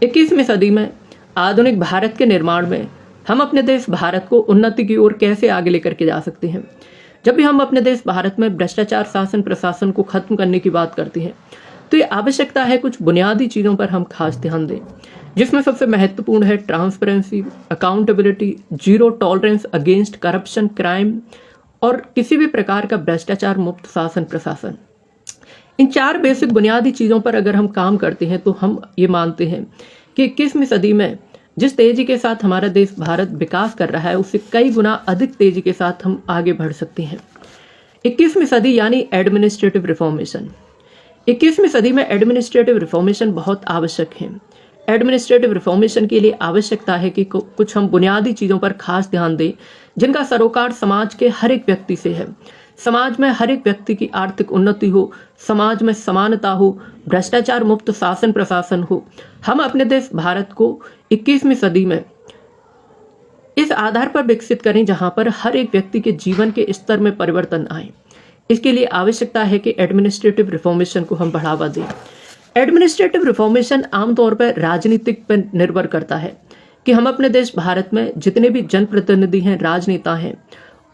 21वीं सदी में आधुनिक भारत के निर्माण में हम अपने देश भारत को उन्नति की ओर कैसे आगे लेकर के जा सकते हैं। जब भी हम अपने देश भारत में भ्रष्टाचार शासन प्रशासन को खत्म करने की बात करते हैं तो ये आवश्यकता है कुछ बुनियादी चीज़ों पर हम खास ध्यान दें, जिसमें सबसे महत्वपूर्ण है transparency, accountability, zero tolerance against corruption, crime और किसी भी प्रकार का भ्रष्टाचार मुक्त शासन प्रशासन। इन 4 बेसिक बुनियादी चीज़ों पर अगर हम काम करते हैं तो हम ये मानते हैं कि 21वीं सदी में जिस तेजी के साथ हमारा देश भारत विकास कर रहा है उससे कई गुना अधिक तेजी के साथ हम आगे बढ़ सकते हैं। 21वीं सदी यानी एडमिनिस्ट्रेटिव रिफॉर्मेशन। 21वीं सदी में एडमिनिस्ट्रेटिव रिफॉर्मेशन बहुत आवश्यक है। एडमिनिस्ट्रेटिव रिफॉर्मेशन के लिए आवश्यकता है कि कुछ हम बुनियादी चीज़ों पर खास ध्यान दें जिनका सरोकार समाज के हर एक व्यक्ति से है। समाज में हर एक व्यक्ति की आर्थिक उन्नति हो, समाज में समानता हो, भ्रष्टाचार मुक्त शासन प्रशासन हो। हम अपने देश भारत को 21वीं सदी में इस आधार पर विकसित करें जहां पर हर एक व्यक्ति के जीवन के स्तर में परिवर्तन आए। इसके लिए आवश्यकता है कि एडमिनिस्ट्रेटिव रिफॉर्मेशन को हम बढ़ावा दें। एडमिनिस्ट्रेटिव रिफॉर्मेशन आमतौर पर राजनीतिक पर निर्भर करता है कि हम अपने देश भारत में जितने भी जनप्रतिनिधि हैं, राजनेता हैं,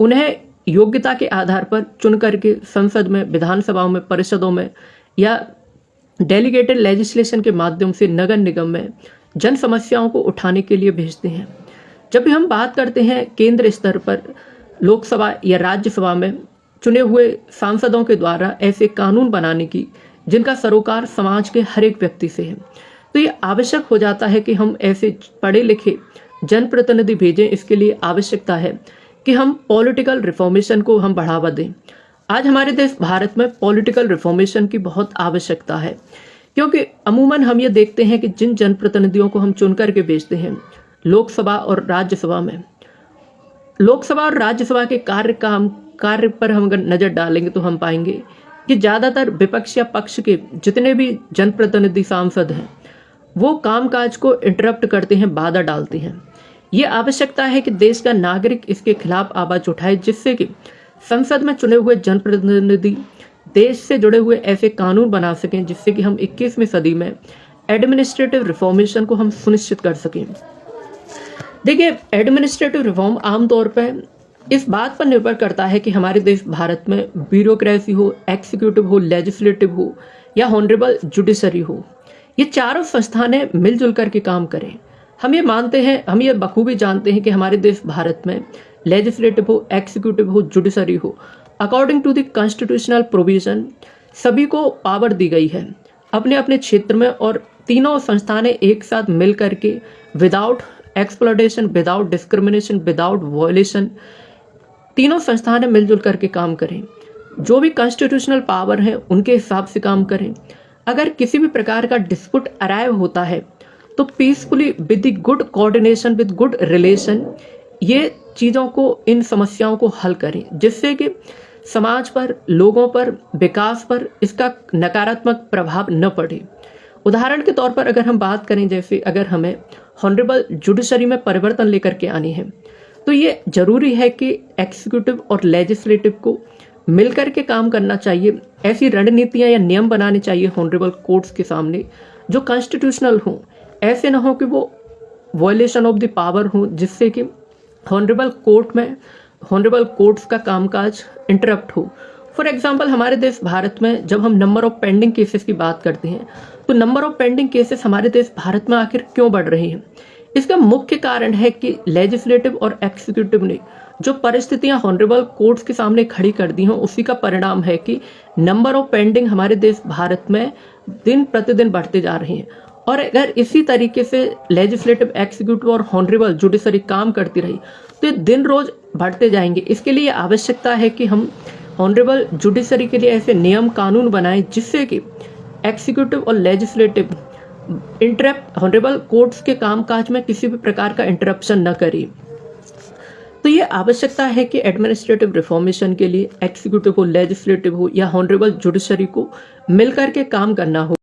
उन्हें योग्यता के आधार पर चुन करके संसद में, विधानसभाओं में, परिषदों में या डेलीगेटेड लेजिस्लेशन के माध्यम से नगर निगम में जन समस्याओं को उठाने के लिए भेजते हैं। जब भी हम बात करते हैं केंद्र स्तर पर लोकसभा या राज्यसभा में चुने हुए सांसदों के द्वारा ऐसे कानून बनाने की जिनका सरोकार समाज के हर एक व्यक्ति से है, तो ये आवश्यक हो जाता है कि हम ऐसे पढ़े लिखे जनप्रतिनिधि भेजें। इसके लिए आवश्यकता है कि हम पॉलिटिकल रिफॉर्मेशन को हम बढ़ावा दें। आज हमारे देश भारत में पॉलिटिकल रिफॉर्मेशन की बहुत आवश्यकता है, क्योंकि अमूमन हम ये देखते हैं कि जिन जनप्रतिनिधियों को हम चुन करके भेजते हैं लोकसभा और राज्यसभा में, लोकसभा और राज्यसभा के कार्य पर हम अगर नज़र डालेंगे तो हम पाएंगे कि ज़्यादातर विपक्ष या पक्ष के जितने भी जनप्रतिनिधि सांसद हैं वो कामकाज को इंटरप्ट करते हैं, बाधा डालते हैं। ये आवश्यकता है कि देश का नागरिक इसके खिलाफ आवाज उठाए, जिससे कि संसद में चुने हुए जनप्रतिनिधि देश से जुड़े हुए ऐसे कानून बना सकें जिससे कि हम 21वीं सदी में एडमिनिस्ट्रेटिव रिफॉर्मेशन को हम सुनिश्चित कर सकें। देखिए, एडमिनिस्ट्रेटिव रिफॉर्म आमतौर पर इस बात पर निर्भर करता है कि हमारे देश भारत में ब्यूरोक्रेसी हो, एक्सिक्यूटिव हो, लेजिस्लेटिव हो या ऑनरेबल जुडिशरी हो, ये चारों संस्थानें मिलजुल करके काम करें। हम ये मानते हैं, हम ये बखूबी जानते हैं कि हमारे देश भारत में लेजिस्लेटिव हो, एक्सिक्यूटिव हो, जुडिशरी हो, according to the constitutional provision सभी को पावर दी गई है अपने अपने क्षेत्र में, और तीनों संस्थानें एक साथ मिल करके without exploitation, without discrimination, without violation, तीनों संस्थानें मिलजुल करके काम करें। जो भी कॉन्स्टिट्यूशनल पावर है उनके हिसाब से काम करें। अगर किसी भी प्रकार का डिस्प्यूट अराइव होता है तो peacefully with the good coordination, with good relation ये चीज़ों को, इन समस्याओं को हल करें, जिससे कि समाज पर, लोगों पर, विकास पर इसका नकारात्मक प्रभाव न पड़े। उदाहरण के तौर पर अगर हम बात करें, जैसे अगर हमें ऑनरेबल जुडिशरी में परिवर्तन लेकर के आनी है तो ये जरूरी है कि एक्सिक्यूटिव और लेजिस्लेटिव को मिलकर के काम करना चाहिए। ऐसी रणनीतियां या नियम बनाने चाहिए ऑनरेबल कोर्ट्स के सामने जो कॉन्स्टिट्यूशनल हों। ऐसे ना हो कि वो वॉयलेशन ऑफ द पावर हो, जिससे कि ऑनरेबल कोर्ट्स का कामकाज इंटरप्ट हो। फॉर एग्जाम्पल, हमारे देश भारत में जब हम नंबर ऑफ पेंडिंग केसेस की बात करते हैं तो नंबर ऑफ पेंडिंग केसेस हमारे देश भारत में आखिर क्यों बढ़ रहे हैं? इसका मुख्य कारण है कि लेजिस्लेटिव और एक्सिक्यूटिव ने जो परिस्थितियां ऑनरेबल कोर्ट्स के सामने खड़ी कर दी हैं, उसी का परिणाम है कि नंबर ऑफ पेंडिंग हमारे देश भारत में दिन प्रतिदिन बढ़ते जा रहे हैं। और अगर इसी तरीके से लेजिस्लेटिव, एक्सिक्यूटिव और ऑनरेबल जुडिशरी काम करती रही तो ये दिन रोज बढ़ते जाएंगे। इसके लिए आवश्यकता है कि हम ऑनरेबल जुडिशरी के लिए ऐसे नियम कानून बनाएं जिससे कि एक्सिक्यूटिव और लेजिस्लेटिव ऑनरेबल कोर्ट्स के कामकाज में किसी भी प्रकार का इंटरप्शन न करे। तो ये आवश्यकता है कि एडमिनिस्ट्रेटिव रिफॉर्मेशन के लिए एक्सिक्यूटिव हो, लेजिस्लेटिव हो या ऑनरेबल जुडिशरी को मिलकर के काम करना हो।